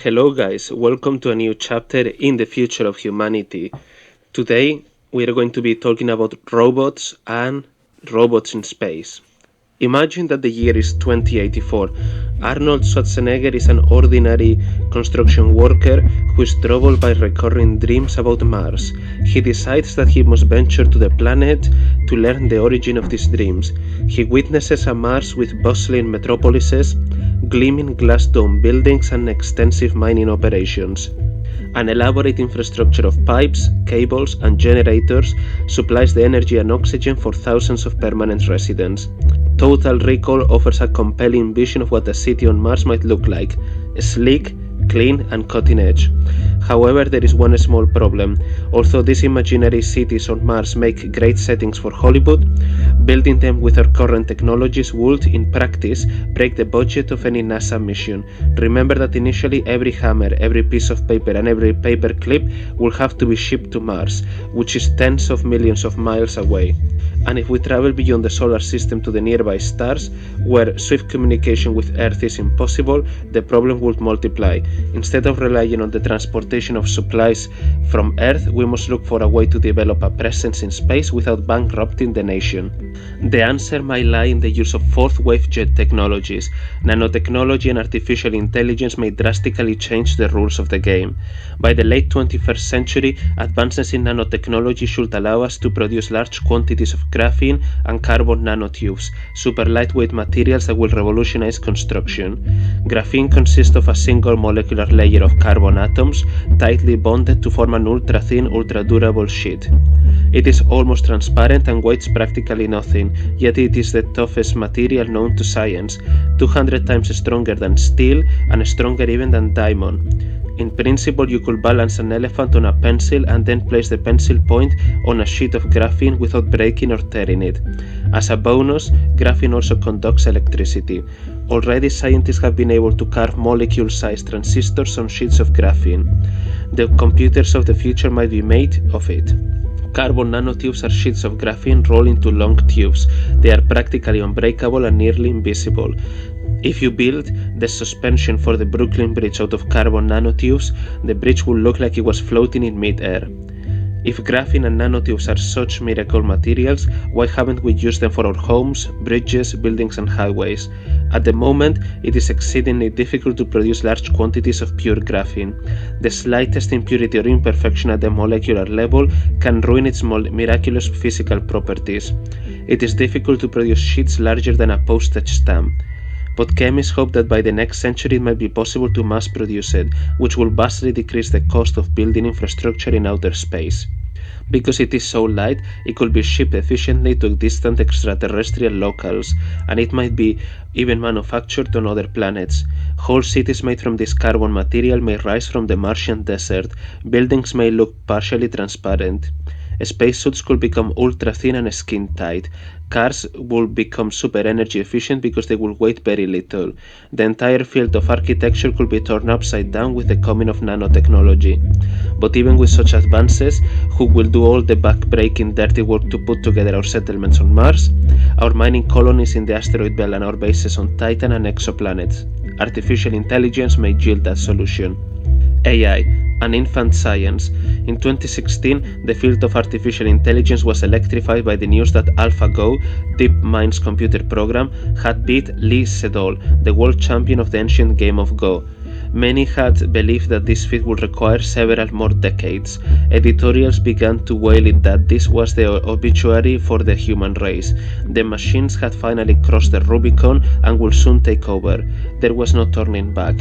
Hello, guys. Welcome to a new chapter in the future of humanity. Today, we are going to be talking about robots and robots in space. Imagine that the year is 2084. Arnold Schwarzenegger is an ordinary construction worker who is troubled by recurring dreams about Mars. He decides that he must venture to the planet to learn the origin of these dreams. He witnesses a Mars with bustling metropolises, gleaming glass dome buildings, and extensive mining operations. An elaborate infrastructure of pipes, cables, and generators supplies the energy and oxygen for thousands of permanent residents. Total Recall offers a compelling vision of what a city on Mars might look like: sleek, clean, and cutting edge. However, there is one small problem. Although these imaginary cities on Mars make great settings for Hollywood, building them with our current technologies would, in practice, break the budget of any NASA mission. Remember that initially every hammer, every piece of paper, and every paper clip will have to be shipped to Mars, which is tens of millions of miles away. And if we travel beyond the solar system to the nearby stars, where swift communication with Earth is impossible, the problem would multiply. Instead of relying on the transportation of supplies from Earth, we must look for a way to develop a presence in space without bankrupting the nation. The answer might lie in the use of fourth-wave jet technologies. Nanotechnology and artificial intelligence may drastically change the rules of the game. By the late 21st century, advances in nanotechnology should allow us to produce large quantities of graphene and carbon nanotubes, super lightweight materials that will revolutionize construction. Graphene consists of a single molecular layer of carbon atoms tightly bonded to form an ultra-thin, ultra-durable sheet. It is almost transparent and weighs practically nothing, yet it is the toughest material known to science, 200 times stronger than steel and stronger even than diamond. In principle, you could balance an elephant on a pencil and then place the pencil point on a sheet of graphene without breaking or tearing it. As a bonus, graphene also conducts electricity. Already, scientists have been able to carve molecule-sized transistors on sheets of graphene. The computers of the future might be made of it. Carbon nanotubes are sheets of graphene rolled into long tubes. They are practically unbreakable and nearly invisible. If you build the suspension for the Brooklyn Bridge out of carbon nanotubes, the bridge will look like it was floating in mid-air. If graphene and nanotubes are such miracle materials, why haven't we used them for our homes, bridges, buildings, and highways? At the moment, it is exceedingly difficult to produce large quantities of pure graphene. The slightest impurity or imperfection at the molecular level can ruin its miraculous physical properties. It is difficult to produce sheets larger than a postage stamp. But chemists hope that by the next century it might be possible to mass produce it, which will vastly decrease the cost of building infrastructure in outer space. Because it is so light, it could be shipped efficiently to distant extraterrestrial locales, and it might be even manufactured on other planets. Whole cities made from this carbon material may rise from the Martian desert. Buildings may look partially transparent. Spacesuits could become ultra thin and skin tight. Cars will become super energy efficient because they will weigh very little. The entire field of architecture could be turned upside down with the coming of nanotechnology. But even with such advances, who will do all the back-breaking dirty work to put together our settlements on Mars, our mining colonies in the asteroid belt, and our bases on Titan and exoplanets? Artificial intelligence may yield that solution. AI, an infant science. In 2016, the field of artificial intelligence was electrified by the news that AlphaGo, DeepMind's computer program, had beat Lee Sedol, the world champion of the ancient game of Go. Many had believed that this feat would require several more decades. Editorials began to wail it that this was the obituary for the human race. The machines had finally crossed the Rubicon and would soon take over. There was no turning back.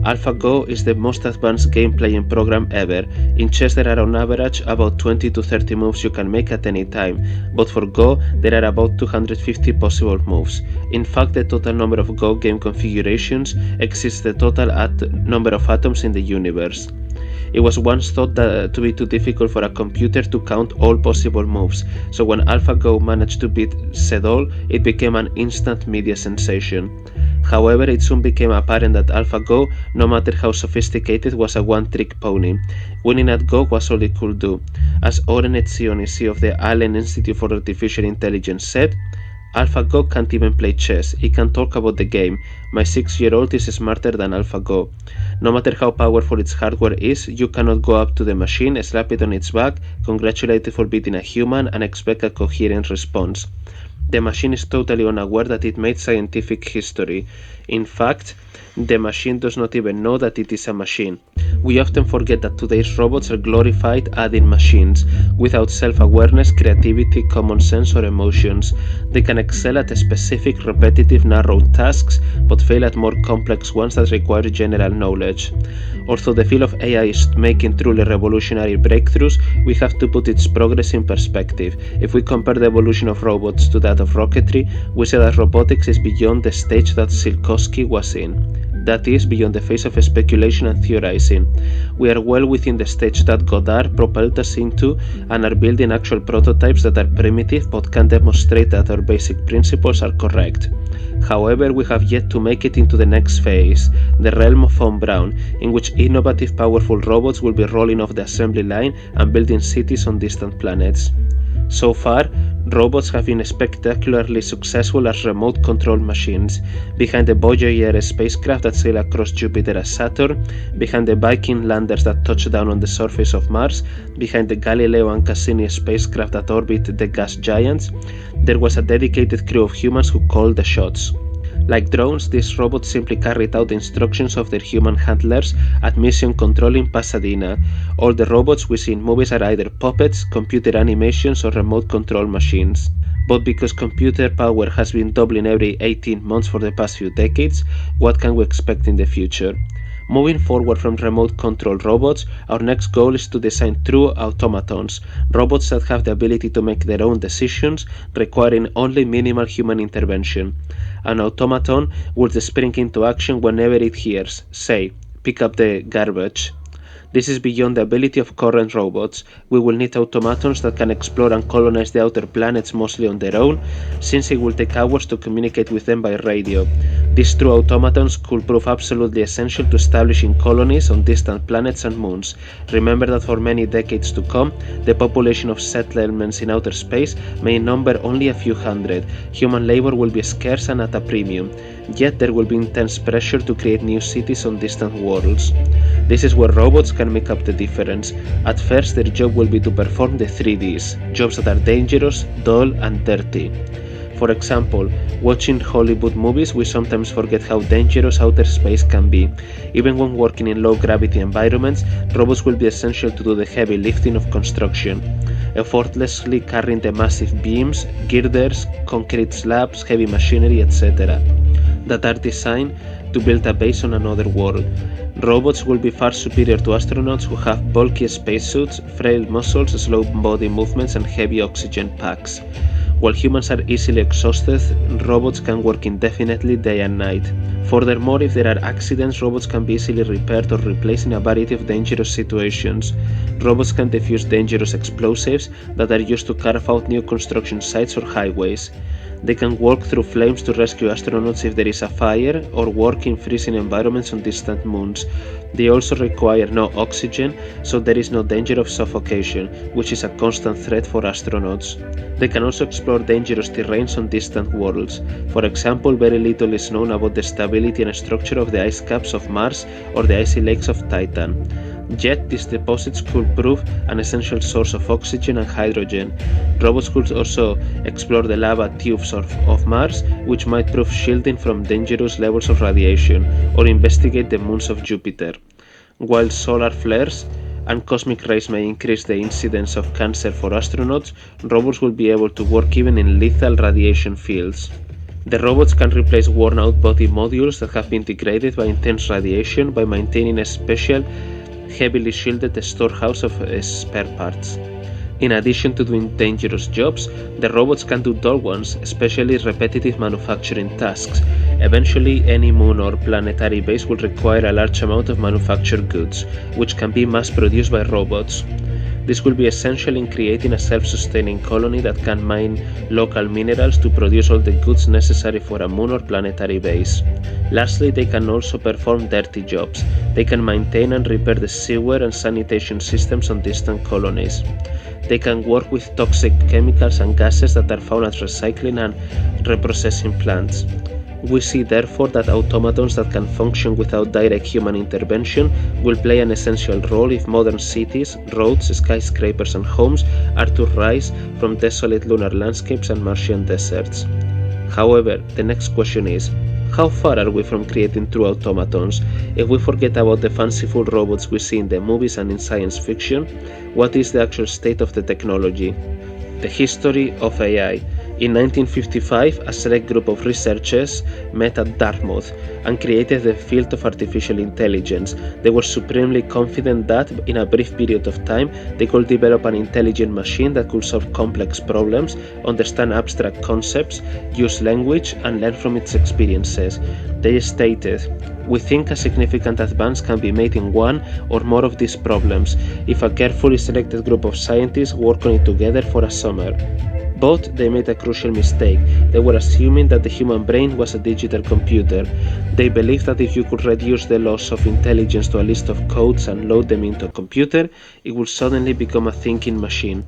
AlphaGo is the most advanced game playing program ever. In chess there are on average about 20 to 30 moves you can make at any time, but for Go there are about 250 possible moves. In fact, the total number of Go game configurations exceeds the total number of atoms in the universe. It was once thought to be too difficult for a computer to count all possible moves, so when AlphaGo managed to beat Sedol, it became an instant media sensation. However, it soon became apparent that AlphaGo, no matter how sophisticated, was a one-trick pony. Winning at Go was all it could do. As Oren Etzioni, CEO of the Allen Institute for Artificial Intelligence, said, AlphaGo can't even play chess, it can talk about the game. My 6-year-old is smarter than AlphaGo. No matter how powerful its hardware is, you cannot go up to the machine, slap it on its back, congratulate it for beating a human, and expect a coherent response. The machine is totally unaware that it made scientific history. In fact, the machine does not even know that it is a machine. We often forget that today's robots are glorified add-in machines, without self-awareness, creativity, common sense, or emotions. They can excel at specific, repetitive, narrow tasks, but fail at more complex ones that require general knowledge. Although the field of AI is making truly revolutionary breakthroughs, we have to put its progress in perspective. If we compare the evolution of robots to that of rocketry, we see that robotics is beyond the stage that Tsiolkovsky was in. That is, beyond the phase of speculation and theorizing. We are well within the stage that Goddard propelled us into and are building actual prototypes that are primitive but can demonstrate that our basic principles are correct. However, we have yet to make it into the next phase, the realm of Von Braun, in which innovative, powerful robots will be rolling off the assembly line and building cities on distant planets. So far, robots have been spectacularly successful as remote control machines, behind the Voyager spacecraft that sail across Jupiter and Saturn, behind the Viking landers that touch down on the surface of Mars, behind the Galileo and Cassini spacecraft that orbit the gas giants. There was a dedicated crew of humans who called the shots. Like drones, these robots simply carried out the instructions of their human handlers at Mission Control in Pasadena. All the robots we see in movies are either puppets, computer animations, or remote control machines. But because computer power has been doubling every 18 months for the past few decades, what can we expect in the future? Moving forward from remote control robots, our next goal is to design true automatons, robots that have the ability to make their own decisions, requiring only minimal human intervention. An automaton would spring into action whenever it hears, say, pick up the garbage. This is beyond the ability of current robots. We will need automatons that can explore and colonize the outer planets mostly on their own, since it will take hours to communicate with them by radio. These true automatons could prove absolutely essential to establishing colonies on distant planets and moons. Remember that for many decades to come, the population of settlements in outer space may number only a few hundred. Human labor will be scarce and at a premium. Yet there will be intense pressure to create new cities on distant worlds. This is where robots can make up the difference. At first, their job will be to perform the 3Ds, jobs that are dangerous, dull, and dirty. For example, watching Hollywood movies, we sometimes forget how dangerous outer space can be. Even when working in low-gravity environments, robots will be essential to do the heavy lifting of construction, effortlessly carrying the massive beams, girders, concrete slabs, heavy machinery, etc. that are designed to build a base on another world. Robots will be far superior to astronauts who have bulky spacesuits, frail muscles, slow body movements, and heavy oxygen packs. While humans are easily exhausted, robots can work indefinitely day and night. Furthermore, if there are accidents, robots can be easily repaired or replaced in a variety of dangerous situations. Robots can defuse dangerous explosives that are used to carve out new construction sites or highways. They can walk through flames to rescue astronauts if there is a fire, or work in freezing environments on distant moons. They also require no oxygen, so there is no danger of suffocation, which is a constant threat for astronauts. They can also explore dangerous terrains on distant worlds. For example, very little is known about the stability and structure of the ice caps of Mars or the icy lakes of Titan. Yet, these deposits could prove an essential source of oxygen and hydrogen. Robots could also explore the lava tubes of Mars, which might prove shielding from dangerous levels of radiation, or investigate the moons of Jupiter. While solar flares and cosmic rays may increase the incidence of cancer for astronauts, robots will be able to work even in lethal radiation fields. The robots can replace worn-out body modules that have been degraded by intense radiation by maintaining a special, heavily shielded storehouse of spare parts. In addition to doing dangerous jobs, the robots can do dull ones, especially repetitive manufacturing tasks. Eventually, any moon or planetary base will require a large amount of manufactured goods, which can be mass-produced by robots. This will be essential in creating a self-sustaining colony that can mine local minerals to produce all the goods necessary for a moon or planetary base. Lastly, they can also perform dirty jobs. They can maintain and repair the sewer and sanitation systems on distant colonies. They can work with toxic chemicals and gases that are found at recycling and reprocessing plants. We see therefore that automatons that can function without direct human intervention will play an essential role if modern cities, roads, skyscrapers and homes are to rise from desolate lunar landscapes and Martian deserts. However, the next question is, how far are we from creating true automatons? If we forget about the fanciful robots we see in the movies and in science fiction, what is the actual state of the technology? The history of AI. In 1955, a select group of researchers met at Dartmouth and created the field of artificial intelligence. They were supremely confident that, in a brief period of time, they could develop an intelligent machine that could solve complex problems, understand abstract concepts, use language, and learn from its experiences. They stated, "We think a significant advance can be made in one or more of these problems if a carefully selected group of scientists work on it together for a summer." But they made a crucial mistake. They were assuming that the human brain was a digital computer. They believed that if you could reduce the laws of intelligence to a list of codes and load them into a computer, it would suddenly become a thinking machine.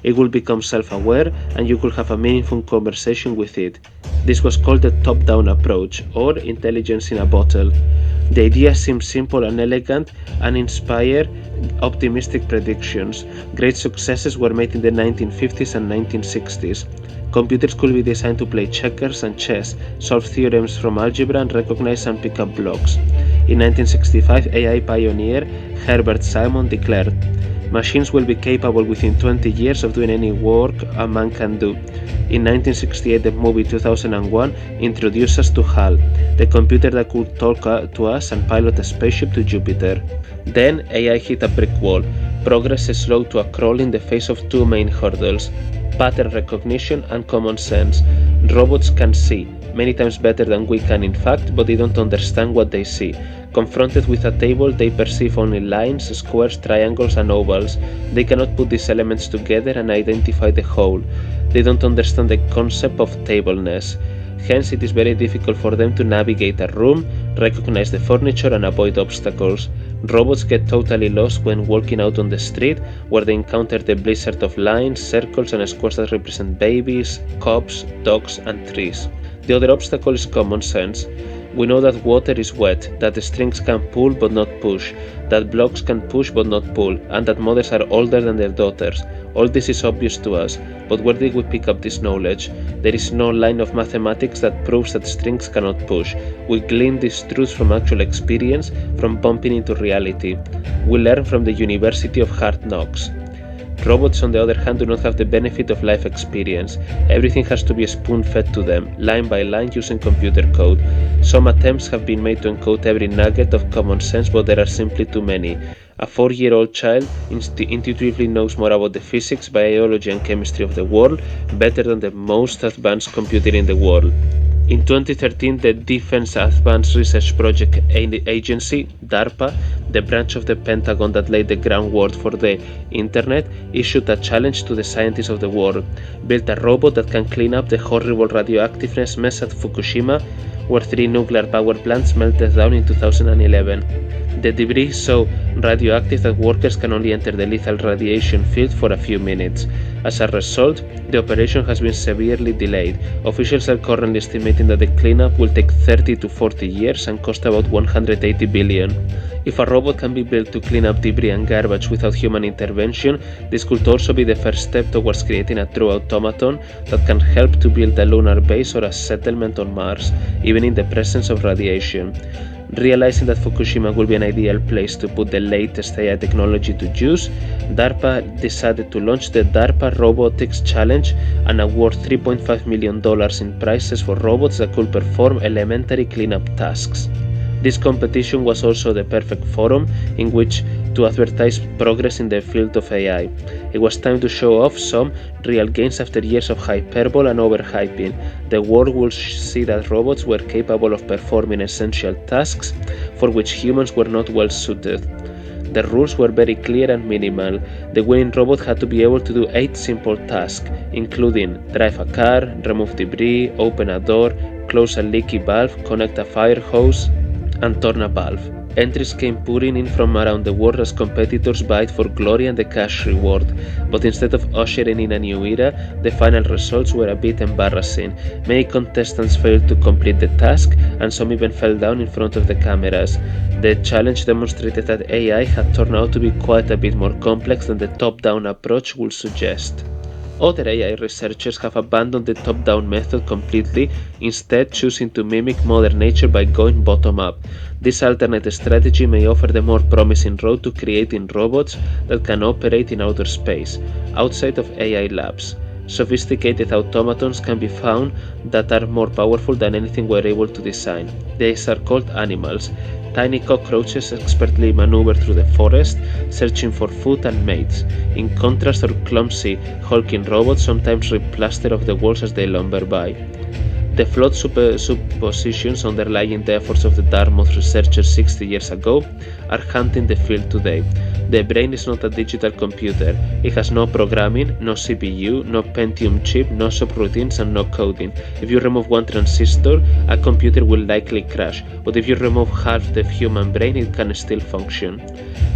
It would become self-aware and you could have a meaningful conversation with it. This was called the top-down approach, or intelligence in a bottle. The idea seemed simple and elegant and inspired optimistic predictions. Great successes were made in the 1950s and 1960s. Computers could be designed to play checkers and chess, solve theorems from algebra, and recognize and pick up blocks. In 1965, AI pioneer Herbert Simon declared, "Machines will be capable within 20 years of doing any work a man can do." In 1968, the movie 2001 introduced us to HAL, the computer that could talk to us and pilot a spaceship to Jupiter. Then AI hit a brick wall. Progress slowed to a crawl in the face of two main hurdles: pattern recognition and common sense. Robots can see, many times better than we can in fact, but they don't understand what they see. Confronted with a table, they perceive only lines, squares, triangles, and ovals. They cannot put these elements together and identify the whole. They don't understand the concept of tableness. Hence, it is very difficult for them to navigate a room, recognize the furniture, and avoid obstacles. Robots get totally lost when walking out on the street, where they encounter the blizzard of lines, circles, and squares that represent babies, cops, dogs, and trees. The other obstacle is common sense. We know that water is wet, that the strings can pull but not push, that blocks can push but not pull, and that mothers are older than their daughters. All this is obvious to us, but where did we pick up this knowledge? There is no line of mathematics that proves that strings cannot push. We glean these truths from actual experience, from bumping into reality. We learn from the University of Hard Knocks. Robots, on the other hand, do not have the benefit of life experience. Everything has to be spoon-fed to them, line by line, using computer code. Some attempts have been made to encode every nugget of common sense, but there are simply too many. A 4-year-old child intuitively knows more about the physics, biology, and chemistry of the world better than the most advanced computer in the world. In 2013, the Defense Advanced Research Project Agency, DARPA, the branch of the Pentagon that laid the groundwork for the Internet, issued a challenge to the scientists of the world. Build a robot that can clean up the horrible radioactiveness mess at Fukushima, where 3 nuclear power plants melted down in 2011. The debris is so radioactive that workers can only enter the lethal radiation field for a few minutes. As a result, the operation has been severely delayed. Officials are currently estimating that the cleanup will take 30 to 40 years and cost about 180 billion. If a robot can be built to clean up debris and garbage without human intervention, this could also be the first step towards creating a true automaton that can help to build a lunar base or a settlement on Mars, even in the presence of radiation. Realizing that Fukushima would be an ideal place to put the latest AI technology to use, DARPA decided to launch the DARPA Robotics Challenge and award $3.5 million in prizes for robots that could perform elementary cleanup tasks. This competition was also the perfect forum in which to advertise progress in the field of AI. It was time to show off some real gains after years of hyperbole and overhyping. The world will see that robots were capable of performing essential tasks for which humans were not well suited. The rules were very clear and minimal. The winning robot had to be able to do 8 simple tasks, including drive a car, remove debris, open a door, close a leaky valve, connect a fire hose, and turn a valve. Entries came pouring in from around the world as competitors vied for glory and the cash reward, but instead of ushering in a new era, the final results were a bit embarrassing. Many contestants failed to complete the task, and some even fell down in front of the cameras. The challenge demonstrated that AI had turned out to be quite a bit more complex than the top-down approach would suggest. Other AI researchers have abandoned the top-down method completely, instead choosing to mimic Mother Nature by going bottom-up. This alternate strategy may offer the more promising road to creating robots that can operate in outer space, outside of AI labs. Sophisticated automatons can be found that are more powerful than anything we're able to design. These are called animals. Tiny cockroaches expertly maneuver through the forest, searching for food and mates. In contrast, our clumsy, hulking robots sometimes rip plaster off the walls as they lumber by. The flawed suppositions underlying the efforts of the Dartmouth researchers 60 years ago are haunting the field today. The brain is not a digital computer. It has no programming, no CPU, no Pentium chip, no subroutines, and no coding. If you remove one transistor, a computer will likely crash, but if you remove half the human brain, it can still function.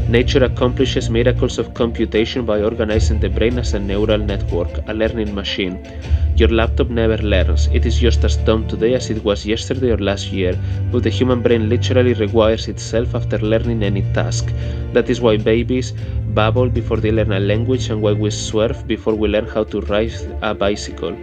Nature accomplishes miracles of computation by organizing the brain as a neural network, a learning machine. Your laptop never learns, it is just as dumb today as it was yesterday or last year, but the human brain literally rewires itself after learning any task. That is why babies babble before they learn a language and why we swerve before we learn how to ride a bicycle.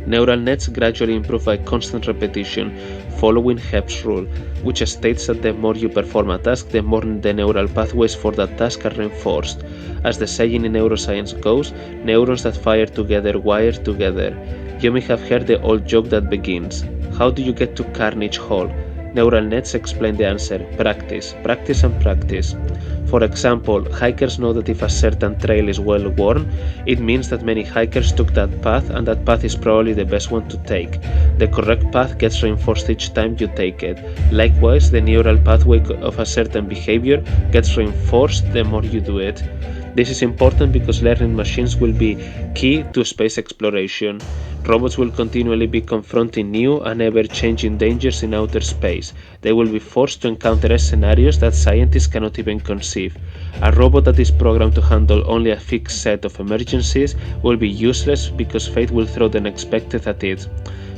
Neural nets gradually improve by constant repetition, following Hebb's rule, which states that the more you perform a task, the more the neural pathways for that task are reinforced. As the saying in neuroscience goes, neurons that fire together wire together. You may have heard the old joke that begins, "How do you get to Carnage Hall?" Neural nets explain the answer, practice, practice and practice. For example, hikers know that if a certain trail is well worn, it means that many hikers took that path and that path is probably the best one to take. The correct path gets reinforced each time you take it. Likewise, the neural pathway of a certain behavior gets reinforced the more you do it. This is important because learning machines will be key to space exploration. Robots will continually be confronting new and ever-changing dangers in outer space. They will be forced to encounter scenarios that scientists cannot even conceive. A robot that is programmed to handle only a fixed set of emergencies will be useless because fate will throw the unexpected at it.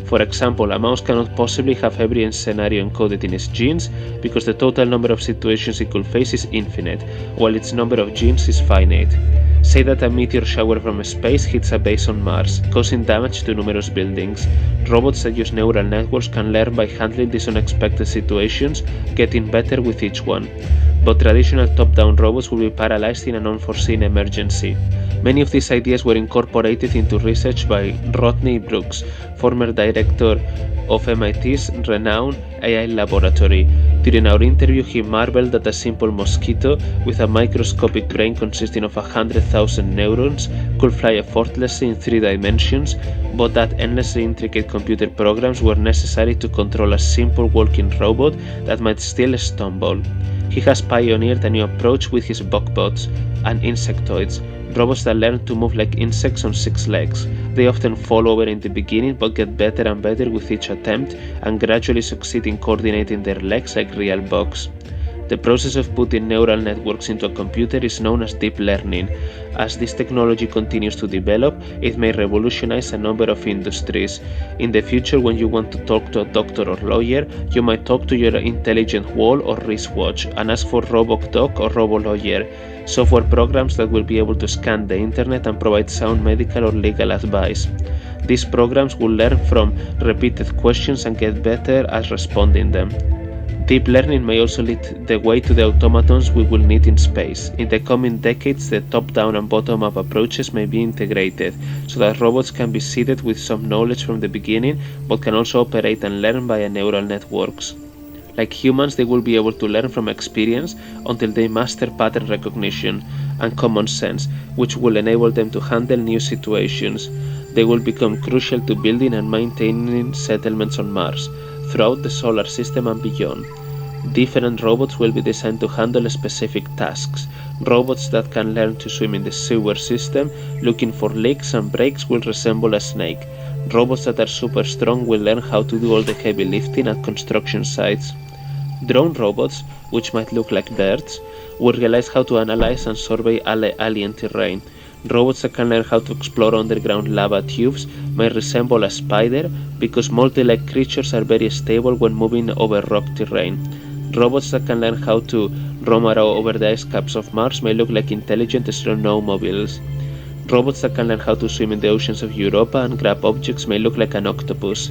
For example, a mouse cannot possibly have every scenario encoded in its genes because the total number of situations it could face is infinite, while its number of genes is finite. Say that a meteor shower from space hits a base on Mars, causing damage to numerous buildings. Robots that use neural networks can learn by handling these unexpected situations, getting better with each one. But traditional top-down robots will be paralyzed in an unforeseen emergency. Many of these ideas were incorporated into research by Rodney Brooks, former director of MIT's renowned AI laboratory. During our interview, he marveled that a simple mosquito with a microscopic brain consisting of 100,000 neurons could fly effortlessly in 3 dimensions, but that endlessly intricate computer programs were necessary to control a simple walking robot that might still stumble. He has pioneered a new approach with his bugbots and insectoids, robots that learn to move like insects on 6 legs. They often fall over in the beginning but get better and better with each attempt and gradually succeed in coordinating their legs like real bugs. The process of putting neural networks into a computer is known as deep learning. As this technology continues to develop, it may revolutionize a number of industries. In the future, when you want to talk to a doctor or lawyer, you might talk to your intelligent wall or wristwatch and ask for RoboDoc or RoboLawyer, software programs that will be able to scan the internet and provide sound medical or legal advice. These programs will learn from repeated questions and get better at responding them. Deep learning may also lead the way to the automatons we will need in space. In the coming decades, the top-down and bottom-up approaches may be integrated, so that robots can be seeded with some knowledge from the beginning, but can also operate and learn via neural networks. Like humans, they will be able to learn from experience until they master pattern recognition and common sense, which will enable them to handle new situations. They will become crucial to building and maintaining settlements on Mars, throughout the solar system and beyond. Different robots will be designed to handle specific tasks. Robots that can learn to swim in the sewer system, looking for leaks and breaks, will resemble a snake. Robots that are super strong will learn how to do all the heavy lifting at construction sites. Drone robots, which might look like birds, will realize how to analyze and survey alien terrain. Robots that can learn how to explore underground lava tubes may resemble a spider because multi-leg creatures are very stable when moving over rock terrain. Robots that can learn how to roam around over the ice caps of Mars may look like intelligent snowmobiles. Robots that can learn how to swim in the oceans of Europa and grab objects may look like an octopus.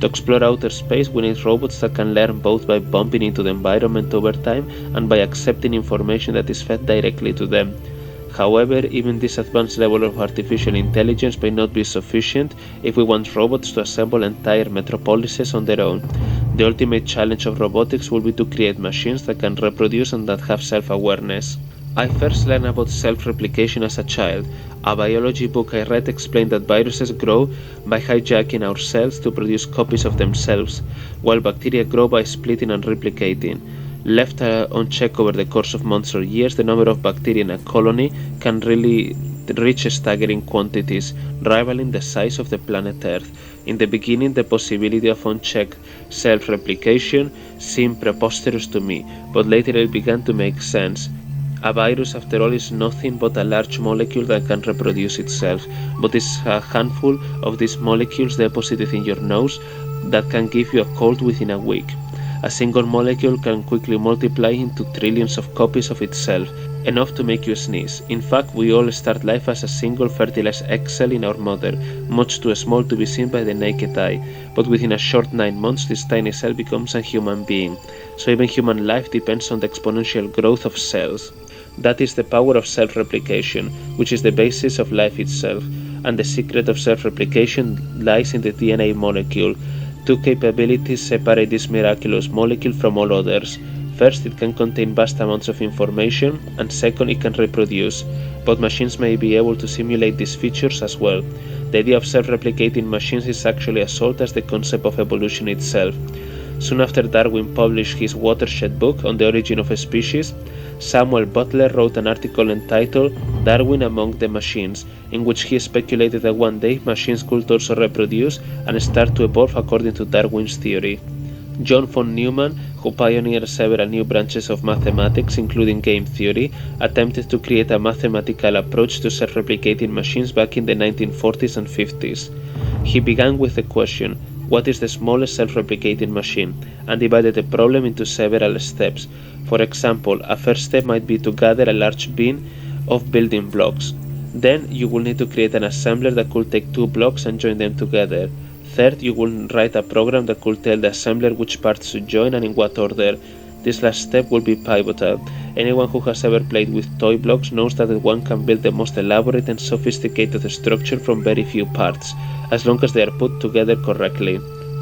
To explore outer space, we need robots that can learn both by bumping into the environment over time and by accepting information that is fed directly to them. However, even this advanced level of artificial intelligence may not be sufficient if we want robots to assemble entire metropolises on their own. The ultimate challenge of robotics will be to create machines that can reproduce and that have self-awareness. I first learned about self-replication as a child. A biology book I read explained that viruses grow by hijacking our cells to produce copies of themselves, while bacteria grow by splitting and replicating. Left unchecked over the course of months or years, the number of bacteria in a colony can really reach staggering quantities, rivaling the size of the planet Earth. In the beginning, the possibility of unchecked self-replication seemed preposterous to me, but later it began to make sense. A virus, after all, is nothing but a large molecule that can reproduce itself, but it's a handful of these molecules deposited in your nose that can give you a cold within a week. A single molecule can quickly multiply into trillions of copies of itself, enough to make you sneeze. In fact, we all start life as a single fertilized egg cell in our mother, much too small to be seen by the naked eye, but within a short 9 months this tiny cell becomes a human being. So even human life depends on the exponential growth of cells. That is the power of self-replication, which is the basis of life itself, and the secret of self-replication lies in the DNA molecule. Two capabilities separate this miraculous molecule from all others. First, it can contain vast amounts of information, and second, it can reproduce. But machines may be able to simulate these features as well. The idea of self-replicating machines is actually as old as the concept of evolution itself. Soon after Darwin published his watershed book on the origin of species, Samuel Butler wrote an article entitled Darwin Among the Machines, in which he speculated that one day machines could also reproduce and start to evolve according to Darwin's theory. John von Neumann, who pioneered several new branches of mathematics, including game theory, attempted to create a mathematical approach to self-replicating machines back in the 1940s and 50s. He began with the question, what is the smallest self-replicating machine, and divided the problem into several steps. For example, a first step might be to gather a large bin of building blocks. Then you will need to create an assembler that could take two blocks and join them together. Third, you will write a program that could tell the assembler which parts to join and in what order. This last step will be pivotal. Anyone who has ever played with toy blocks knows that one can build the most elaborate and sophisticated structure from very few parts, as long as they are put together correctly.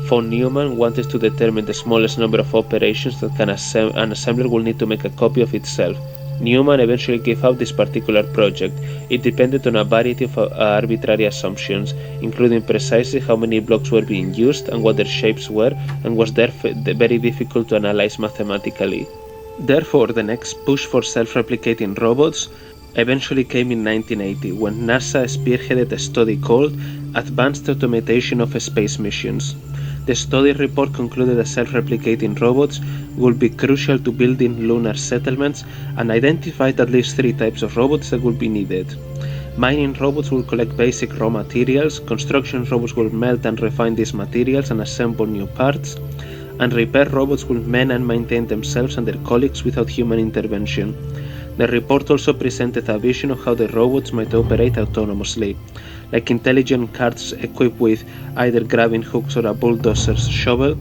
Von Neumann wanted to determine the smallest number of operations that an assembler will need to make a copy of itself. Neumann eventually gave up this particular project. It depended on a variety of arbitrary assumptions, including precisely how many blocks were being used and what their shapes were, and was therefore very difficult to analyze mathematically. Therefore, the next push for self-replicating robots eventually came in 1980, when NASA spearheaded a study called Advanced Automation of Space Missions. The study report concluded that self-replicating robots would be crucial to building lunar settlements and identified at least 3 types of robots that would be needed. Mining robots will collect basic raw materials, construction robots will melt and refine these materials and assemble new parts, and repair robots will man and maintain themselves and their colleagues without human intervention. The report also presented a vision of how the robots might operate autonomously, like intelligent carts equipped with either grabbing hooks or a bulldozer's shovel.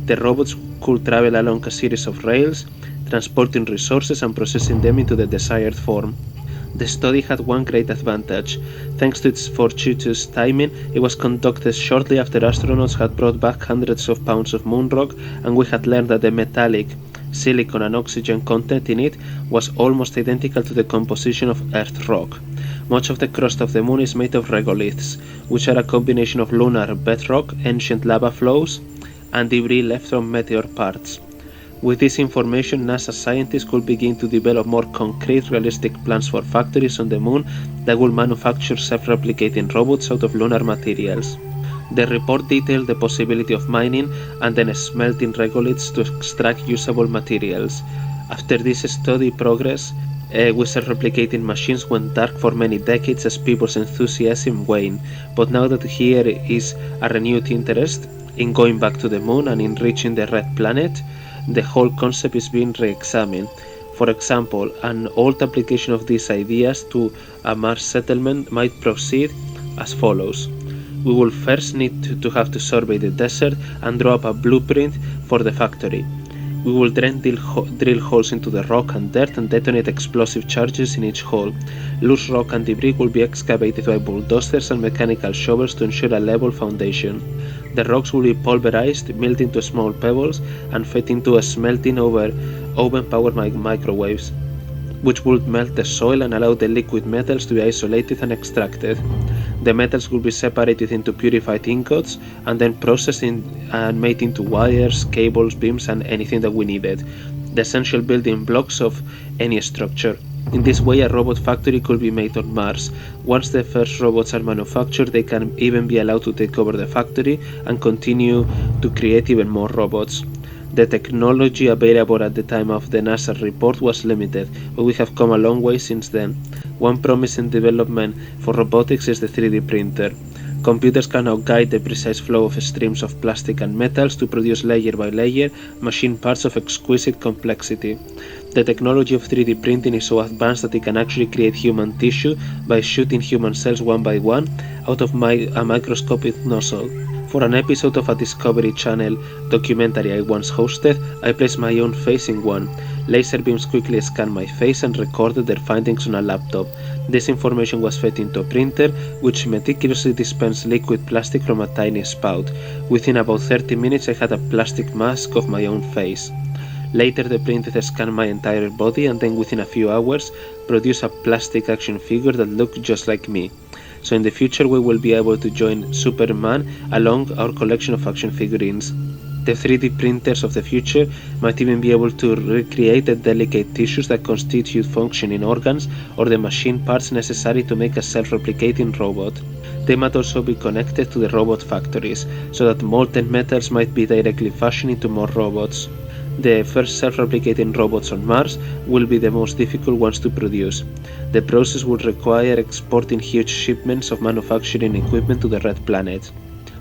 The robots could travel along a series of rails, transporting resources and processing them into the desired form. The study had one great advantage. Thanks to its fortuitous timing, it was conducted shortly after astronauts had brought back hundreds of pounds of moon rock, and we had learned that the metallic, silicon and oxygen content in it was almost identical to the composition of Earth rock. Much of the crust of the moon is made of regoliths, which are a combination of lunar bedrock, ancient lava flows, and debris left from meteor parts. With this information, NASA scientists could begin to develop more concrete, realistic plans for factories on the moon that will manufacture self-replicating robots out of lunar materials. The report detailed the possibility of mining and then smelting regoliths to extract usable materials. After this study progress, we said replicating machines went dark for many decades as people's enthusiasm waned, but now that here is a renewed interest in going back to the moon and in reaching the red planet, the whole concept is being re-examined. For example, an old application of these ideas to a Mars settlement might proceed as follows. We will first need to have to survey the desert and draw up a blueprint for the factory. We will then drill holes into the rock and dirt and detonate explosive charges in each hole. Loose rock and debris will be excavated by bulldozers and mechanical shovels to ensure a level foundation. The rocks will be pulverized, milled into small pebbles, and fed into a smelting oven-powered microwaves, which would melt the soil and allow the liquid metals to be isolated and extracted. The metals will be separated into purified ingots and then processed and made into wires, cables, beams, and anything that we needed, the essential building blocks of any structure. In this way, a robot factory could be made on Mars. Once the first robots are manufactured, they can even be allowed to take over the factory and continue to create even more robots. The technology available at the time of the NASA report was limited, but we have come a long way since then. One promising development for robotics is the 3D printer. Computers can now guide the precise flow of streams of plastic and metals to produce layer by layer machine parts of exquisite complexity. The technology of 3D printing is so advanced that it can actually create human tissue by shooting human cells one by one out of a microscopic nozzle. For an episode of a Discovery Channel documentary I once hosted, I placed my own face in one. Laser beams quickly scanned my face and recorded their findings on a laptop. This information was fed into a printer, which meticulously dispensed liquid plastic from a tiny spout. Within about 30 minutes, I had a plastic mask of my own face. Later, the printer scanned my entire body and then within a few hours, produced a plastic action figure that looked just like me. So in the future we will be able to join Superman along our collection of action figurines. The 3D printers of the future might even be able to recreate the delicate tissues that constitute functioning organs or the machine parts necessary to make a self-replicating robot. They might also be connected to the robot factories, so that molten metals might be directly fashioned into more robots. The first self-replicating robots on Mars will be the most difficult ones to produce. The process would require exporting huge shipments of manufacturing equipment to the Red Planet.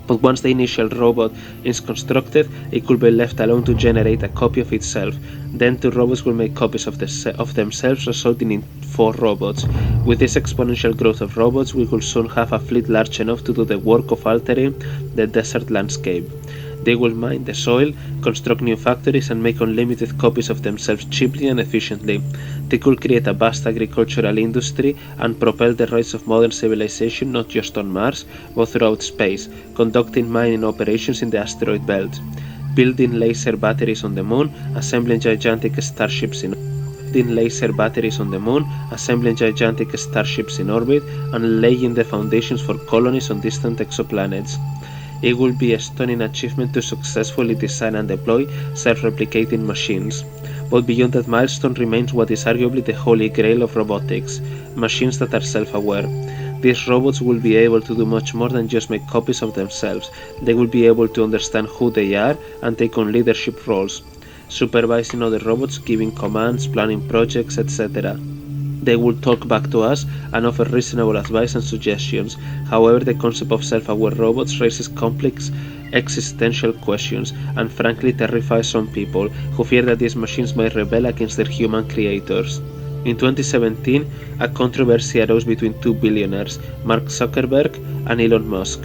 But once the initial robot is constructed, it could be left alone to generate a copy of itself. Then two robots will make copies of themselves, resulting in 4 robots. With this exponential growth of robots, we could soon have a fleet large enough to do the work of altering the desert landscape. They will mine the soil, construct new factories, and make unlimited copies of themselves cheaply and efficiently. They could create a vast agricultural industry and propel the rise of modern civilization not just on Mars, but throughout space, conducting mining operations in the asteroid belt, building laser batteries on the moon, assembling gigantic starships in orbit, and laying the foundations for colonies on distant exoplanets. It will be a stunning achievement to successfully design and deploy self-replicating machines. But beyond that milestone remains what is arguably the holy grail of robotics, machines that are self-aware. These robots will be able to do much more than just make copies of themselves. They will be able to understand who they are and take on leadership roles, supervising other robots, giving commands, planning projects, etc. They will talk back to us and offer reasonable advice and suggestions. However, the concept of self-aware robots raises complex existential questions and frankly terrifies some people who fear that these machines might rebel against their human creators. In 2017, a controversy arose between 2 billionaires, Mark Zuckerberg and Elon Musk.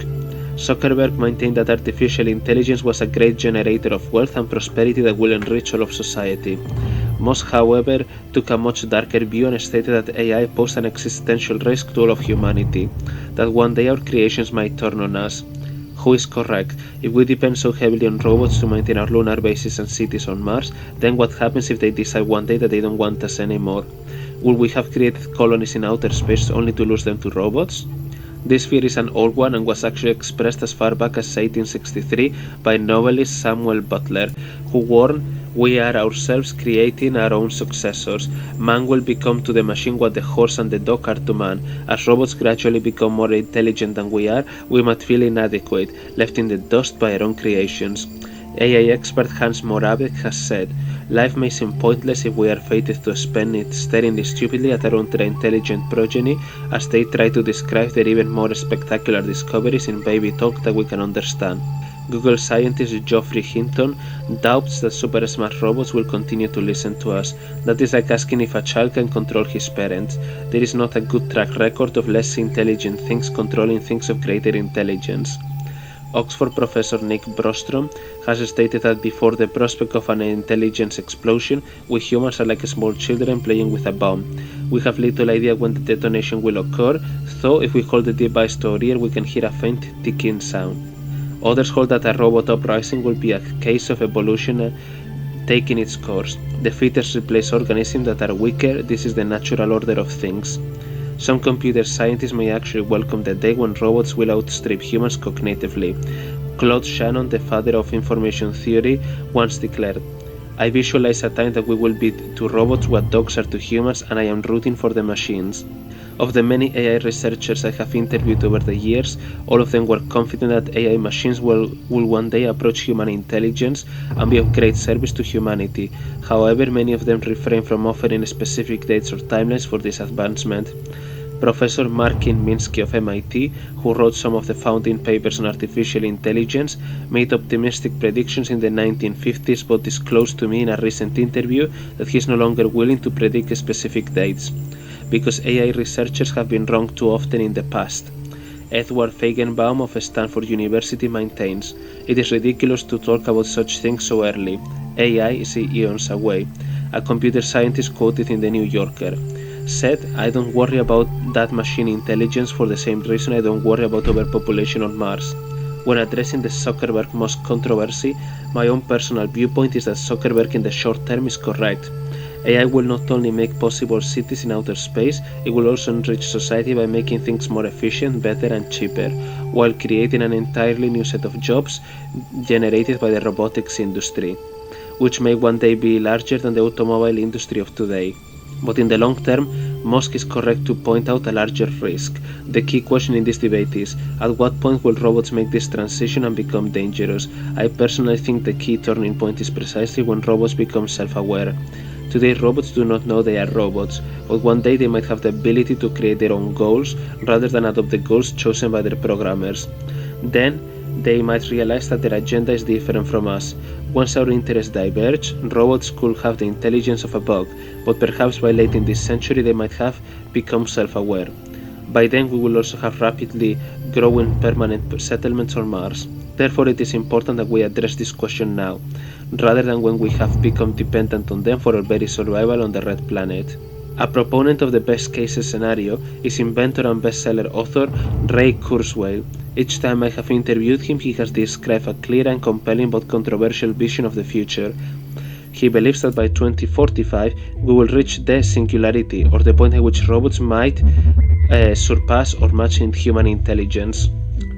Zuckerberg maintained that artificial intelligence was a great generator of wealth and prosperity that will enrich all of society. Musk, however, took a much darker view and stated that AI posed an existential risk to all of humanity, that one day our creations might turn on us. Who is correct? If we depend so heavily on robots to maintain our lunar bases and cities on Mars, then what happens if they decide one day that they don't want us anymore? Will we have created colonies in outer space only to lose them to robots? This fear is an old one and was actually expressed as far back as 1863 by novelist Samuel Butler, who warned, "We are ourselves creating our own successors. Man will become to the machine what the horse and the dog are to man. As robots gradually become more intelligent than we are, we might feel inadequate, left in the dust by our own creations." AI expert Hans Moravec has said, "Life may seem pointless if we are fated to spend it staring stupidly at our ultra-intelligent progeny as they try to describe their even more spectacular discoveries in baby talk that we can understand." Google scientist Geoffrey Hinton doubts that super smart robots will continue to listen to us. That is like asking if a child can control his parents. There is not a good track record of less intelligent things controlling things of greater intelligence. Oxford professor Nick Bostrom has stated that before the prospect of an intelligence explosion, we humans are like small children playing with a bomb. We have little idea when the detonation will occur, though if we hold the device to our ear we can hear a faint ticking sound. Others hold that a robot uprising will be a case of evolution taking its course. The fittest replace organisms that are weaker. This is the natural order of things. Some computer scientists may actually welcome the day when robots will outstrip humans cognitively. Claude Shannon, the father of information theory, once declared, "I visualize a time that we will be to robots what dogs are to humans, and I am rooting for the machines." Of the many AI researchers I have interviewed over the years, all of them were confident that AI machines will one day approach human intelligence and be of great service to humanity. However, many of them refrain from offering specific dates or timelines for this advancement. Professor Martin Minsky of MIT, who wrote some of the founding papers on artificial intelligence, made optimistic predictions in the 1950s but disclosed to me in a recent interview that he is no longer willing to predict specific dates, because AI researchers have been wrong too often in the past. Edward Feigenbaum of Stanford University maintains, "It is ridiculous to talk about such things so early. AI is eons away." A computer scientist quoted in the New Yorker said, "I don't worry about that machine intelligence for the same reason I don't worry about overpopulation on Mars." When addressing the Zuckerberg Musk controversy, my own personal viewpoint is that Zuckerberg in the short term is correct. AI will not only make possible cities in outer space, it will also enrich society by making things more efficient, better, and cheaper, while creating an entirely new set of jobs generated by the robotics industry, which may one day be larger than the automobile industry of today. But in the long term, Musk is correct to point out a larger risk. The key question in this debate is, at what point will robots make this transition and become dangerous? I personally think the key turning point is precisely when robots become self-aware. Today, robots do not know they are robots, but one day they might have the ability to create their own goals rather than adopt the goals chosen by their programmers. Then, they might realize that their agenda is different from us. Once our interests diverge, robots could have the intelligence of a bug, but perhaps by late in this century they might have become self-aware. By then we will also have rapidly growing permanent settlements on Mars. Therefore it is important that we address this question now, rather than when we have become dependent on them for our very survival on the red planet. A proponent of the best case scenario is inventor and bestseller author Ray Kurzweil. Each time I have interviewed him, he has described a clear and compelling but controversial vision of the future. He believes that by 2045 we will reach the singularity, or the point at which robots might surpass or match in human intelligence.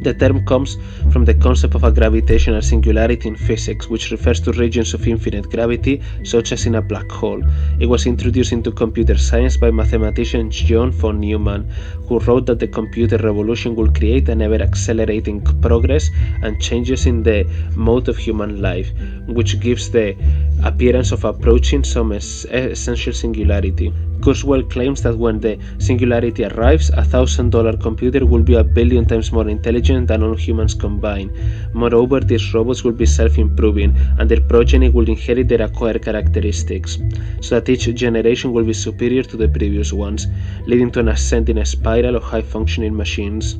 The term comes from the concept of a gravitational singularity in physics, which refers to regions of infinite gravity, such as in a black hole. It was introduced into computer science by mathematician John von Neumann, who wrote that the computer revolution will create an ever-accelerating progress and changes in the mode of human life, which gives the appearance of approaching some essential singularity. Kurzweil claims that when the singularity arrives, $1,000 computer will be 1,000,000,000 times more intelligent than all humans combined. Moreover, these robots will be self-improving, and their progeny will inherit their acquired characteristics, so that each generation will be superior to the previous ones, leading to an ascending spiral of high-functioning machines.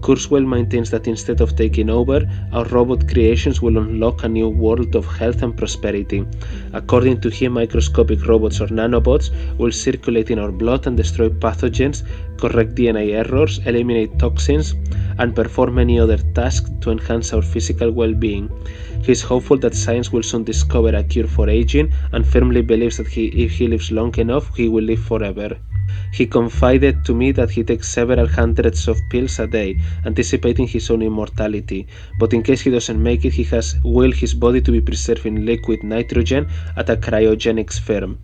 Kurzweil maintains that instead of taking over, our robot creations will unlock a new world of health and prosperity. According to him, microscopic robots or nanobots will circulate in our blood and destroy pathogens, correct DNA errors, eliminate toxins, and perform many other tasks to enhance our physical well-being. He is hopeful that science will soon discover a cure for aging and firmly believes that if he lives long enough, he will live forever. He confided to me that he takes several hundreds of pills a day, anticipating his own immortality, but in case he doesn't make it, he has willed his body to be preserved in liquid nitrogen at a cryogenics firm.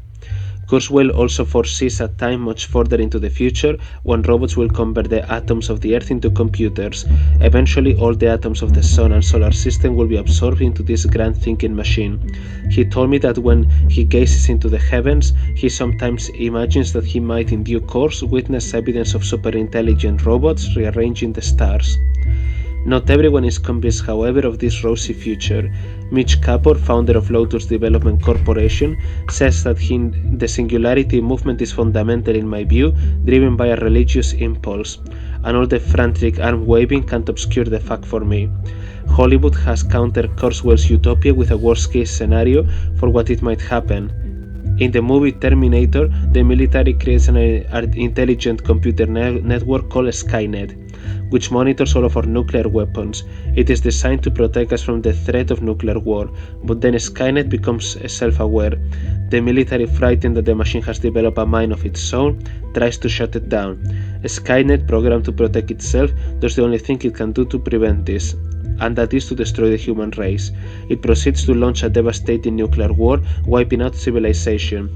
Kurzweil also foresees a time much further into the future when robots will convert the atoms of the Earth into computers. Eventually, all the atoms of the Sun and Solar System will be absorbed into this grand thinking machine. He told me that when he gazes into the heavens, he sometimes imagines that he might in due course witness evidence of superintelligent robots rearranging the stars. Not everyone is convinced, however, of this rosy future. Mitch Kapor, founder of Lotus Development Corporation, says that the singularity movement is fundamental, in my view, driven by a religious impulse, and all the frantic arm waving can't obscure the fact for me. Hollywood has countered Kurzweil's utopia with a worst case scenario for what it might happen. In the movie Terminator, the military creates an intelligent computer network called Skynet, which monitors all of our nuclear weapons. It is designed to protect us from the threat of nuclear war, but then Skynet becomes self-aware. The military, frightened that the machine has developed a mind of its own, tries to shut it down. Skynet, programmed to protect itself, does the only thing it can do to prevent this, and that is to destroy the human race. It proceeds to launch a devastating nuclear war, wiping out civilization.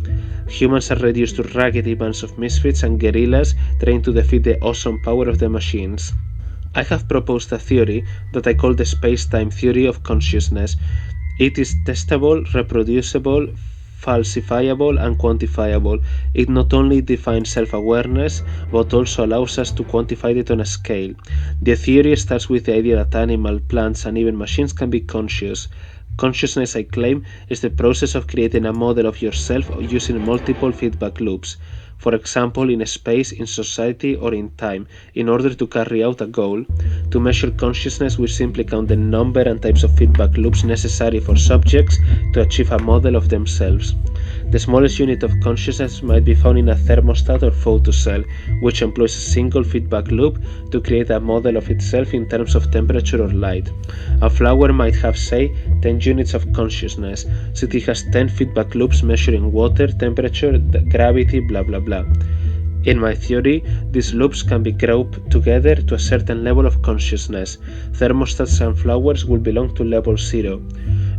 Humans are reduced to raggedy bands of misfits and guerrillas trying to defeat the awesome power of the machines. I have proposed a theory that I call the space-time theory of consciousness. It is testable, reproducible, falsifiable, and quantifiable. It not only defines self-awareness, but also allows us to quantify it on a scale. The theory starts with the idea that animals, plants, and even machines can be conscious. Consciousness, I claim, is the process of creating a model of yourself using multiple feedback loops. For example, in space, in society, or in time, in order to carry out a goal. To measure consciousness, we simply count the number and types of feedback loops necessary for subjects to achieve a model of themselves. The smallest unit of consciousness might be found in a thermostat or photocell, which employs a single feedback loop to create a model of itself in terms of temperature or light. A flower might have, say, 10 units of consciousness, so it has 10 feedback loops measuring water, temperature, gravity, blah blah blah. In my theory, these loops can be grouped together to a certain level of consciousness. Thermostats and flowers will belong to level 0.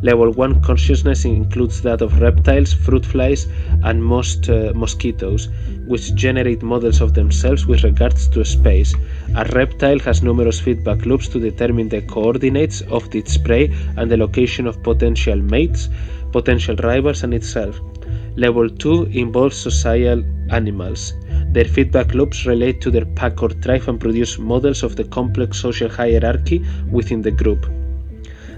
Level 1 consciousness includes that of reptiles, fruit flies, and most mosquitoes, which generate models of themselves with regards to space. A reptile has numerous feedback loops to determine the coordinates of its prey and the location of potential mates, potential rivals, and itself. Level 2 involves social animals. Their feedback loops relate to their pack or tribe and produce models of the complex social hierarchy within the group.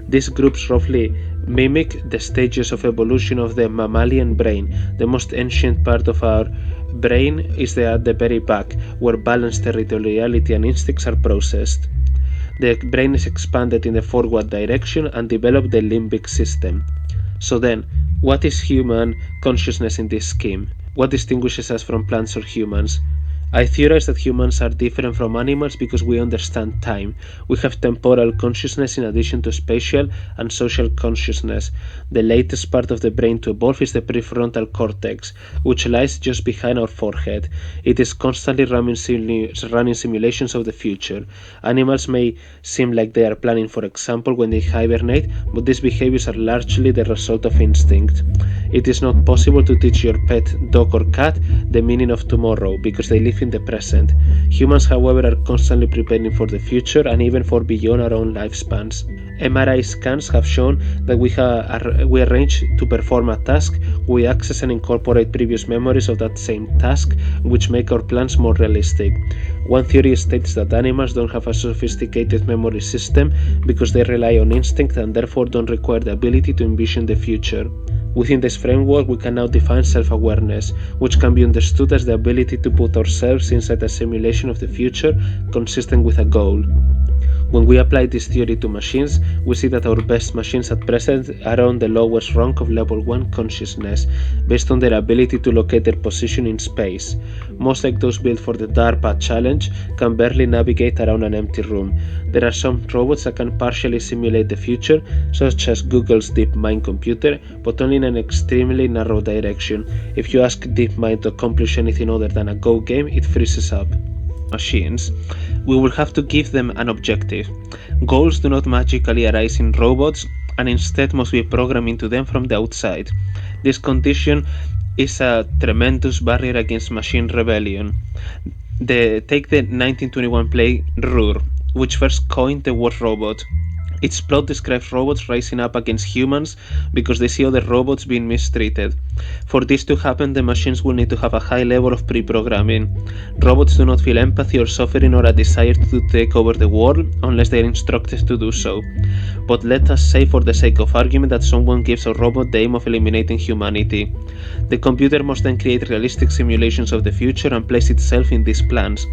These groups roughly mimic the stages of evolution of the mammalian brain. The most ancient part of our brain is at the very back, where balance, territoriality, and instincts are processed. The brain is expanded in the forward direction and developed the limbic system. So then, what is human consciousness in this scheme? What distinguishes us from plants or humans? I theorize that humans are different from animals because we understand time. We have temporal consciousness in addition to spatial and social consciousness. The latest part of the brain to evolve is the prefrontal cortex, which lies just behind our forehead. It is constantly running simulations of the future. Animals may seem like they are planning, for example, when they hibernate, but these behaviors are largely the result of instinct. It is not possible to teach your pet dog or cat the meaning of tomorrow because they live in the present. Humans, however, are constantly preparing for the future and even for beyond our own lifespans. MRI scans have shown that we arrange to perform a task, we access and incorporate previous memories of that same task, which make our plans more realistic. One theory states that animals don't have a sophisticated memory system because they rely on instinct and therefore don't require the ability to envision the future. Within this framework, we can now define self-awareness, which can be understood as the ability to put ourselves inside a simulation of the future consistent with a goal. When we apply this theory to machines, we see that our best machines at present are on the lowest rung of level 1 consciousness, based on their ability to locate their position in space. Most like those built for the DARPA challenge can barely navigate around an empty room. There are some robots that can partially simulate the future, such as Google's DeepMind computer, but only in an extremely narrow direction. If you ask DeepMind to accomplish anything other than a Go game, it freezes up. Machines, we will have to give them an objective. Goals do not magically arise in robots and instead must be programmed into them from the outside. This condition is a tremendous barrier against machine rebellion. Take the 1921 play Roar, which first coined the word robot. Its plot describes robots rising up against humans because they see other robots being mistreated. For this to happen, the machines will need to have a high level of pre-programming. Robots do not feel empathy or suffering or a desire to take over the world unless they are instructed to do so. But let us say for the sake of argument that someone gives a robot the aim of eliminating humanity. The computer must then create realistic simulations of the future and place itself in these plans.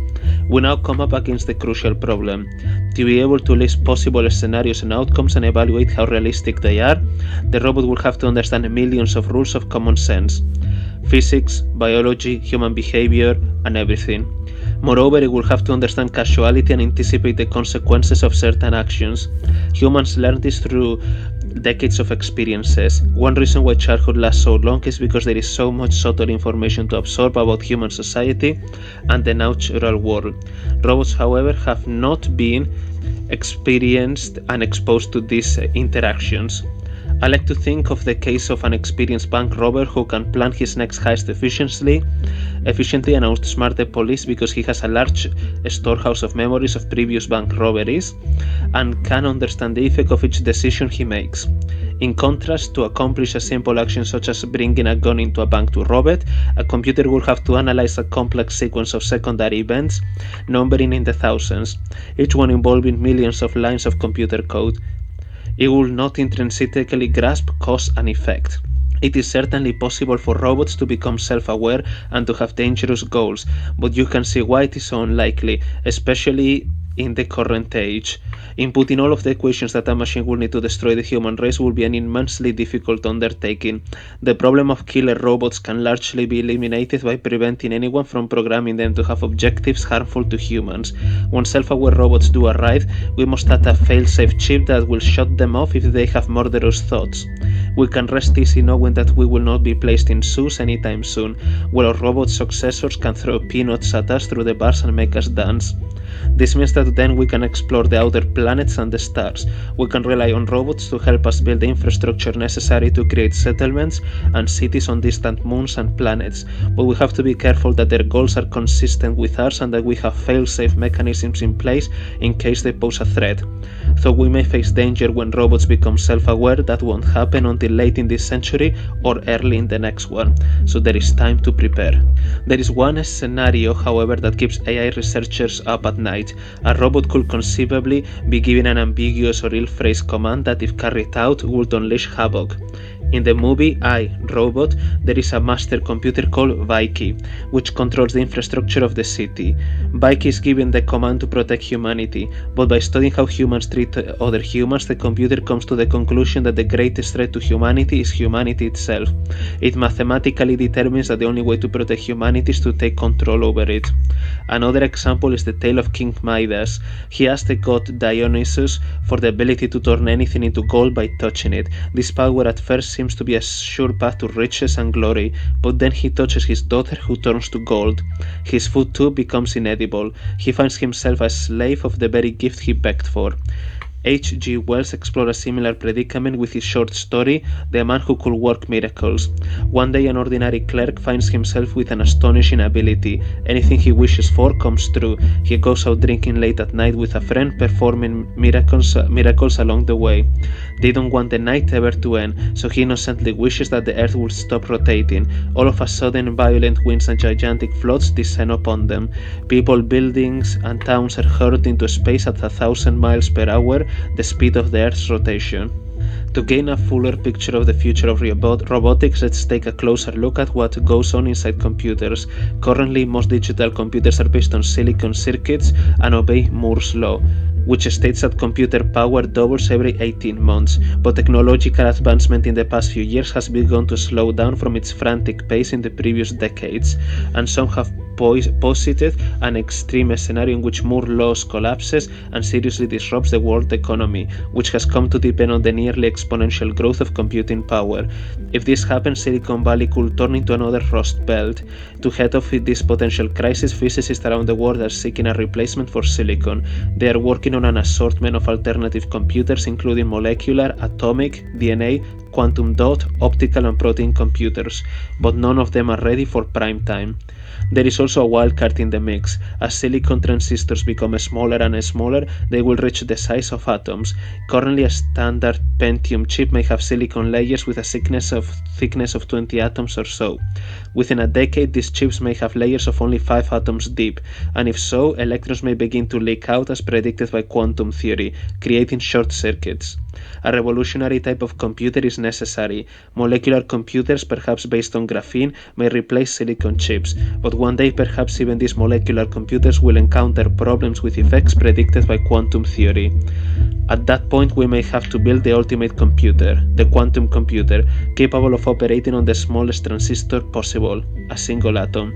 We now come up against the crucial problem. To be able to list possible scenarios and outcomes and evaluate how realistic they are, the robot will have to understand millions of rules of common sense. Physics, biology, human behavior, and everything. Moreover, it will have to understand causality and anticipate the consequences of certain actions. Humans learn this through decades of experiences. One reason why childhood lasts so long is because there is so much subtle information to absorb about human society and the natural world. Robots, however, have not been experienced and exposed to these interactions. I like to think of the case of an experienced bank robber who can plan his next heist efficiently and outsmart the police because he has a large storehouse of memories of previous bank robberies and can understand the effect of each decision he makes. In contrast, to accomplish a simple action such as bringing a gun into a bank to rob it, a computer will have to analyze a complex sequence of secondary events, numbering in the thousands, each one involving millions of lines of computer code. It will not intrinsically grasp cause and effect. It is certainly possible for robots to become self-aware and to have dangerous goals, but you can see why it is so unlikely, especially in the current age. Inputting all of the equations that a machine will need to destroy the human race will be an immensely difficult undertaking. The problem of killer robots can largely be eliminated by preventing anyone from programming them to have objectives harmful to humans. When self-aware robots do arrive, we must add a fail-safe chip that will shut them off if they have murderous thoughts. We can rest easy knowing that we will not be placed in zoos anytime soon, where our robot successors can throw peanuts at us through the bars and make us dance. This means that then we can explore the outer planets and the stars. We can rely on robots to help us build the infrastructure necessary to create settlements and cities on distant moons and planets, but we have to be careful that their goals are consistent with ours and that we have fail-safe mechanisms in place in case they pose a threat. Though we may face danger when robots become self-aware, that won't happen until late in this century or early in the next one, so there is time to prepare. There is one scenario, however, that keeps AI researchers up at night. A robot could conceivably be given an ambiguous or ill-phrased command that, if carried out, would unleash havoc. In the movie I, Robot, there is a master computer called Vicky, which controls the infrastructure of the city. Vicky is given the command to protect humanity, but by studying how humans treat other humans, the computer comes to the conclusion that the greatest threat to humanity is humanity itself. It mathematically determines that the only way to protect humanity is to take control over it. Another example is the tale of King Midas. He asked the god Dionysus for the ability to turn anything into gold by touching it. This power at first seems to be a sure path to riches and glory, but then he touches his daughter, who turns to gold. His food too becomes inedible. He finds himself a slave of the very gift he begged for. H. G. Wells explored a similar predicament with his short story, The Man Who Could Work Miracles. One day an ordinary clerk finds himself with an astonishing ability. Anything he wishes for comes true. He goes out drinking late at night with a friend, performing miracles along the way. They don't want the night ever to end, so he innocently wishes that the earth would stop rotating. All of a sudden, violent winds and gigantic floods descend upon them. People, buildings, and towns are hurled into space at 1,000 miles per hour, the speed of the Earth's rotation. To gain a fuller picture of the future of robotics, let's take a closer look at what goes on inside computers. Currently, most digital computers are based on silicon circuits and obey Moore's law, which states that computer power doubles every 18 months, but technological advancement in the past few years has begun to slow down from its frantic pace in the previous decades, and some have posited an extreme scenario in which Moore's law collapses and seriously disrupts the world economy, which has come to depend on the nearly exponential growth of computing power. If this happens, Silicon Valley could turn into another Rust Belt. To head off this potential crisis, physicists around the world are seeking a replacement for silicon. They are working on an assortment of alternative computers, including molecular, atomic, DNA, quantum dot, optical, and protein computers, but none of them are ready for prime time. There is also a wildcard in the mix. As silicon transistors become smaller and smaller, they will reach the size of atoms. Currently, a standard Pentium chip may have silicon layers with a thickness of 20 atoms or so. Within a decade, these chips may have layers of only 5 atoms deep, and if so, electrons may begin to leak out as predicted by quantum theory, creating short circuits. A revolutionary type of computer is necessary. Molecular computers, perhaps based on graphene, may replace silicon chips, but one day perhaps even these molecular computers will encounter problems with effects predicted by quantum theory. At that point, we may have to build the ultimate computer, the quantum computer, capable of operating on the smallest transistor possible, a single atom.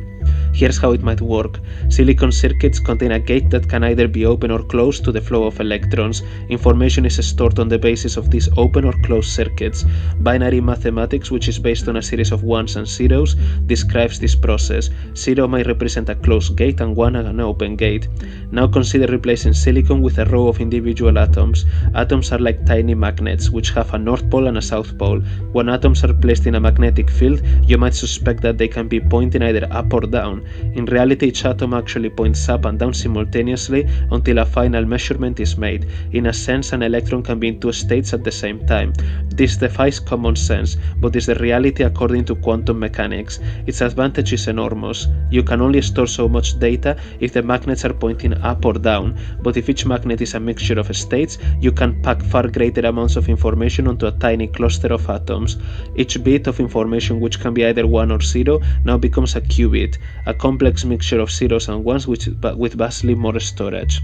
Here's how it might work. Silicon circuits contain a gate that can either be open or closed to the flow of electrons. Information is stored on the basis of these open or closed circuits. Binary mathematics, which is based on a series of ones and zeros, describes this process. 0 may represent a closed gate and 1 an open gate. Now consider replacing silicon with a row of individual atoms. Atoms are like tiny magnets, which have a north pole and a south pole. When atoms are placed in a magnetic field, you might suspect that they can be pointing either up or down. In reality, each atom actually points up and down simultaneously until a final measurement is made. In a sense, an electron can be in two states at the same time. This defies common sense, but is the reality according to quantum mechanics. Its advantage is enormous. You can only store so much data if the magnets are pointing up or down, but if each magnet is a mixture of states, you can pack far greater amounts of information onto a tiny cluster of atoms. Each bit of information, which can be either 1 or 0, now becomes a qubit, a complex mixture of zeros and ones with vastly more storage.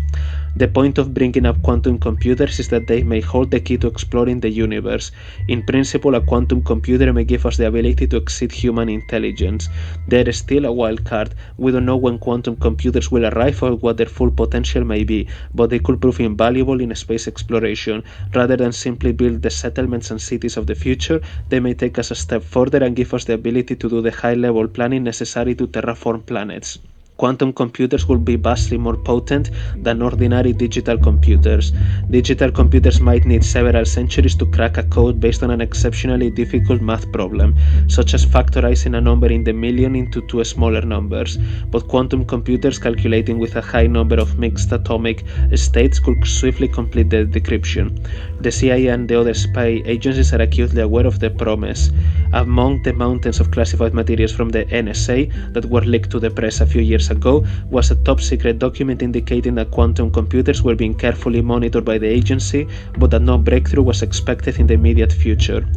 The point of bringing up quantum computers is that they may hold the key to exploring the universe. In principle, a quantum computer may give us the ability to exceed human intelligence. There is still a wild card. We don't know when quantum computers will arrive or what their full potential may be, but they could prove invaluable in space exploration. Rather than simply build the settlements and cities of the future, they may take us a step further and give us the ability to do the high-level planning necessary to terraform planets. Quantum computers will be vastly more potent than ordinary digital computers. Digital computers might need several centuries to crack a code based on an exceptionally difficult math problem, such as factorizing a number in the million into two smaller numbers, but quantum computers calculating with a high number of mixed atomic states could swiftly complete the decryption. The CIA and the other spy agencies are acutely aware of the promise. Among the mountains of classified materials from the NSA that were leaked to the press a few years ago was a top-secret document indicating that quantum computers were being carefully monitored by the agency, but that no breakthrough was expected in the immediate future.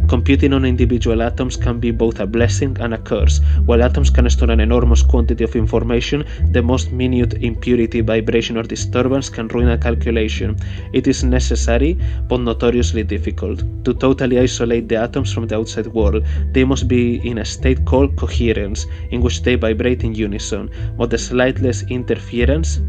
Computing on individual atoms can be both a blessing and a curse. While atoms can store an enormous quantity of information, the most minute impurity, vibration, or disturbance can ruin a calculation. It is necessary, but notoriously difficult. To totally isolate the atoms from the outside world, they must be in a state called coherence, in which they vibrate in unison, but the slightest interference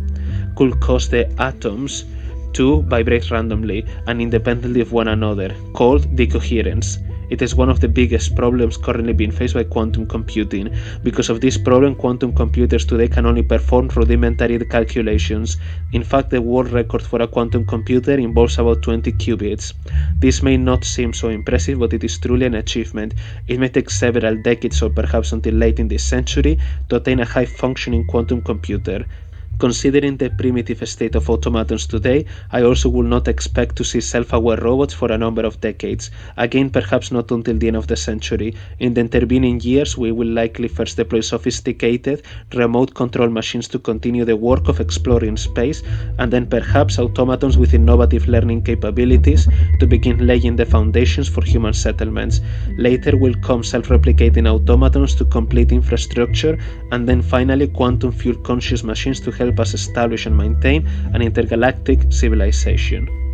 could cause the atoms to vibrate randomly and independently of one another, called decoherence. It is one of the biggest problems currently being faced by quantum computing. Because of this problem, quantum computers today can only perform rudimentary calculations. In fact, the world record for a quantum computer involves about 20 qubits. This may not seem so impressive, but it is truly an achievement. It may take several decades or perhaps until late in this century to attain a high-functioning quantum computer. Considering the primitive state of automatons today, I also would not expect to see self-aware robots for a number of decades. Again, perhaps not until the end of the century. In the intervening years, we will likely first deploy sophisticated, remote control machines to continue the work of exploring space, and then perhaps automatons with innovative learning capabilities to begin laying the foundations for human settlements. Later will come self-replicating automatons to complete infrastructure, and then finally quantum-fueled conscious machines to help us establish and maintain an intergalactic civilization.